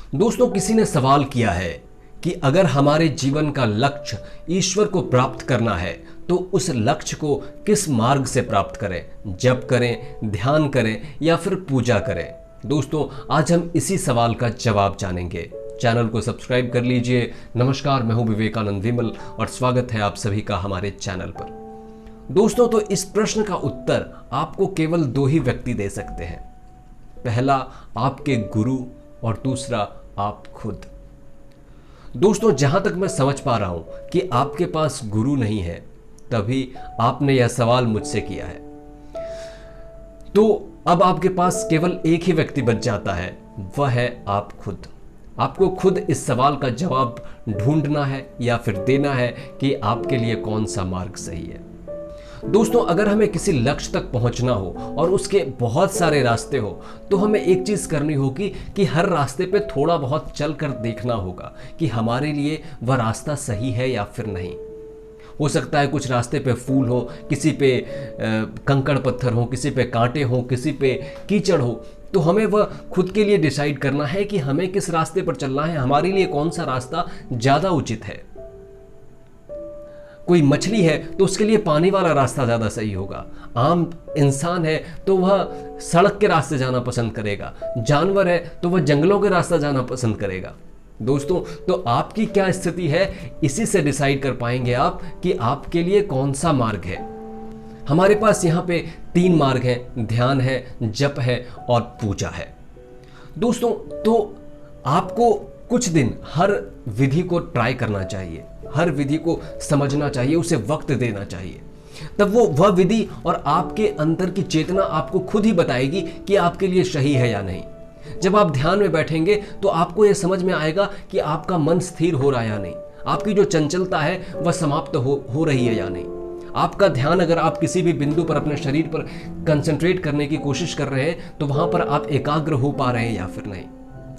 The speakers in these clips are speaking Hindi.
दोस्तों, किसी ने सवाल किया है कि अगर हमारे जीवन का लक्ष्य ईश्वर को प्राप्त करना है तो उस लक्ष्य को किस मार्ग से प्राप्त करें? जप करें, ध्यान करें या फिर पूजा करें? दोस्तों, आज हम इसी सवाल का जवाब जानेंगे। चैनल को सब्सक्राइब कर लीजिए। नमस्कार, मैं हूं विवेकानंद विमल और स्वागत है आप सभी का हमारे चैनल पर। दोस्तों, तो इस प्रश्न का उत्तर आपको केवल दो ही व्यक्ति दे सकते हैं। पहला आपके गुरु और दूसरा आप खुद। दोस्तों, जहां तक मैं समझ पा रहा हूं कि आपके पास गुरु नहीं है, तभी आपने यह सवाल मुझसे किया है। तो अब आपके पास केवल एक ही व्यक्ति बच जाता है, वह है आप खुद। आपको खुद इस सवाल का जवाब ढूंढना है या फिर देना है कि आपके लिए कौन सा मार्ग सही है। दोस्तों, अगर हमें किसी लक्ष्य तक पहुंचना हो और उसके बहुत सारे रास्ते हो तो हमें एक चीज करनी होगी कि हर रास्ते पे थोड़ा बहुत चलकर देखना होगा कि हमारे लिए वह रास्ता सही है या फिर नहीं। हो सकता है कुछ रास्ते पे फूल हो, किसी पे कंकड़ पत्थर हो, किसी पे कांटे हो, किसी पे कीचड़ हो। तो हमें वह खुद के लिए डिसाइड करना है कि हमें किस रास्ते पर चलना है, हमारे लिए कौन सा रास्ता ज्यादा उचित है। कोई मछली है तो उसके लिए पानी वाला रास्ता ज्यादा सही होगा। आम इंसान है तो वह सड़क के रास्ते जाना पसंद करेगा। जानवर है तो वह जंगलों के रास्ता जाना पसंद करेगा। दोस्तों, तो आपकी क्या स्थिति है, इसी से डिसाइड कर पाएंगे आप कि आपके लिए कौन सा मार्ग है। हमारे पास यहाँ पे 3 मार्ग हैं, ध्यान है, जप है और पूजा है। दोस्तों, तो आपको कुछ दिन हर विधि को ट्राई करना चाहिए, हर विधि को समझना चाहिए, उसे वक्त देना चाहिए। तब वह विधि और आपके अंदर की चेतना आपको खुद ही बताएगी कि आपके लिए सही है या नहीं। जब आप ध्यान में बैठेंगे तो आपको यह समझ में आएगा कि आपका मन स्थिर हो रहा है या नहीं, आपकी जो चंचलता है वह समाप्त हो रही है या नहीं। आपका ध्यान, अगर आप किसी भी बिंदु पर अपने शरीर पर कंसंट्रेट करने की कोशिश कर रहे हैं तो वहां पर आप एकाग्र हो पा रहे हैं या फिर नहीं।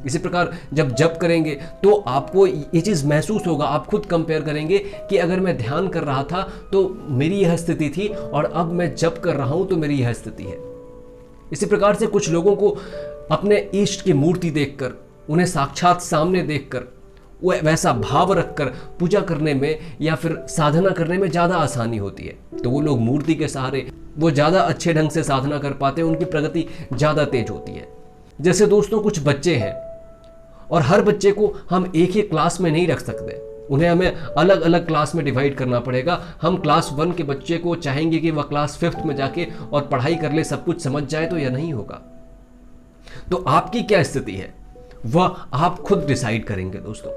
इसी प्रकार जब जप करेंगे तो आपको ये चीज महसूस होगा, आप खुद कंपेयर करेंगे कि अगर मैं ध्यान कर रहा था तो मेरी यह स्थिति थी और अब मैं जप कर रहा हूं तो मेरी यह स्थिति है। इसी प्रकार से कुछ लोगों को अपने इष्ट की मूर्ति देखकर, उन्हें साक्षात सामने देखकर, वैसा भाव रखकर पूजा करने में या फिर साधना करने में ज्यादा आसानी होती है। तो वो लोग मूर्ति के सहारे वो ज्यादा अच्छे ढंग से साधना कर पाते हैं, उनकी प्रगति ज्यादा तेज होती है। जैसे दोस्तों, कुछ बच्चे हैं और हर बच्चे को हम एक ही क्लास में नहीं रख सकते, उन्हें हमें अलग अलग क्लास में डिवाइड करना पड़ेगा। हम क्लास 1 के बच्चे को चाहेंगे कि वह क्लास 5th में जाके और पढ़ाई कर ले, सब कुछ समझ जाए, तो यह नहीं होगा। तो आपकी क्या स्थिति है वह आप खुद डिसाइड करेंगे। दोस्तों,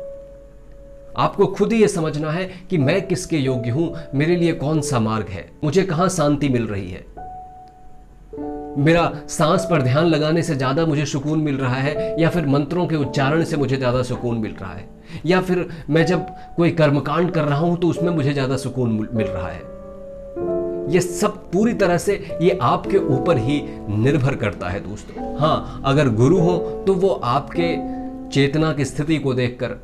आपको खुद ही यह समझना है कि मैं किसके योग्य हूं, मेरे लिए कौन सा मार्ग है, मुझे कहां शांति मिल रही है। मेरा सांस पर ध्यान लगाने से ज्यादा मुझे सुकून मिल रहा है या फिर मंत्रों के उच्चारण से मुझे ज्यादा सुकून मिल रहा है, या फिर मैं जब कोई कर्मकांड कर रहा हूं तो उसमें मुझे ज्यादा सुकून मिल रहा है। यह सब पूरी तरह से ये आपके ऊपर ही निर्भर करता है। दोस्तों, हाँ, अगर गुरु हो तो वो आपके चेतना की स्थिति को देखकर,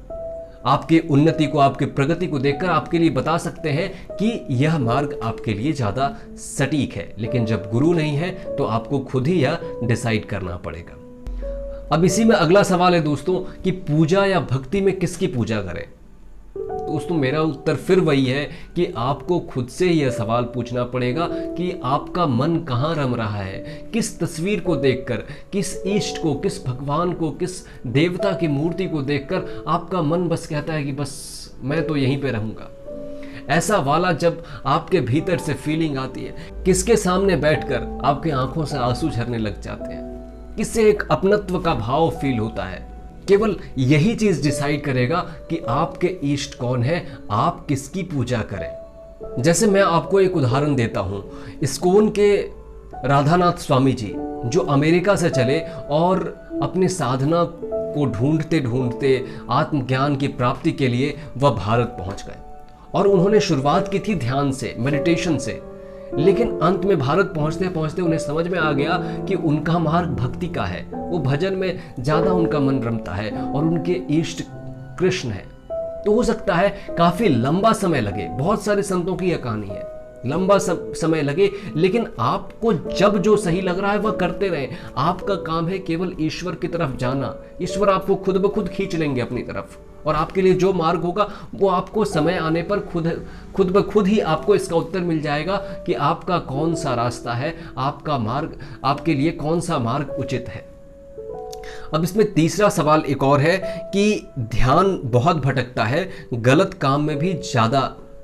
आपकी उन्नति को, आपकी प्रगति को देखकर आपके लिए बता सकते हैं कि यह मार्ग आपके लिए ज्यादा सटीक है। लेकिन जब गुरु नहीं है तो आपको खुद ही यह डिसाइड करना पड़ेगा। अब इसी में अगला सवाल है दोस्तों कि पूजा या भक्ति में किसकी पूजा करें। दोस्तों, मेरा उत्तर फिर वही है कि आपको खुद से ही यह सवाल पूछना पड़ेगा कि आपका मन कहाँ रम रहा है, किस तस्वीर को देखकर, किस इष्ट को, किस भगवान को, किस देवता की मूर्ति को देखकर आपका मन बस कहता है कि बस मैं तो यहीं पे रहूंगा। ऐसा वाला जब आपके भीतर से फीलिंग आती है, किसके सामने बैठकर आपकी आंखों से आंसू झरने लग जाते हैं, किससे एक अपनत्व का भाव फील होता है, केवल यही चीज डिसाइड करेगा कि आपके इष्ट कौन है, आप किसकी पूजा करें। जैसे मैं आपको एक उदाहरण देता हूं, इस्कॉन के राधानाथ स्वामी जी जो अमेरिका से चले और अपनी साधना को ढूंढते ढूंढते आत्मज्ञान की प्राप्ति के लिए वह भारत पहुंच गए और उन्होंने शुरुआत की थी ध्यान से, मेडिटेशन से। लेकिन अंत में भारत पहुंचते पहुंचते उन्हें समझ में आ गया कि उनका मार्ग भक्ति का है, वो भजन में ज्यादा उनका मन रमता है और उनके इष्ट कृष्ण है। तो हो सकता है काफी लंबा समय लगे, बहुत सारे संतों की यह कहानी है। लंबा समय लगे, लेकिन आपको जब जो सही लग रहा है वह करते रहें। आपका काम है केवल ईश्वर की तरफ जाना। ईश्वर आपको खुद ब खुद खींच लेंगे अपनी तरफ, और आपके लिए जो मार्ग होगा वो आपको समय आने पर खुद ब खुद ही आपको इसका उत्तर मिल जाएगा कि आपका कौन सा रास्ता है, आपका मार्ग, आपके लिए कौन सा मार्ग उचित है। अब इसमें तीसरा सवाल एक और है कि ध्यान बहुत भटकता है, गलत काम में भी ज़्यादा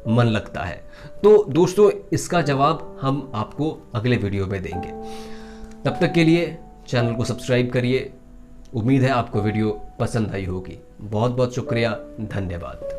मन लगता है। तो दोस्तों इसका जवाब हम आपको अगले वीडियो में देंगे। तब तक के लिए चैनल को सब्सक्राइब करिए। उम्मीद है आपको वीडियो पसंद आई होगी। बहुत बहुत शुक्रिया, धन्यवाद।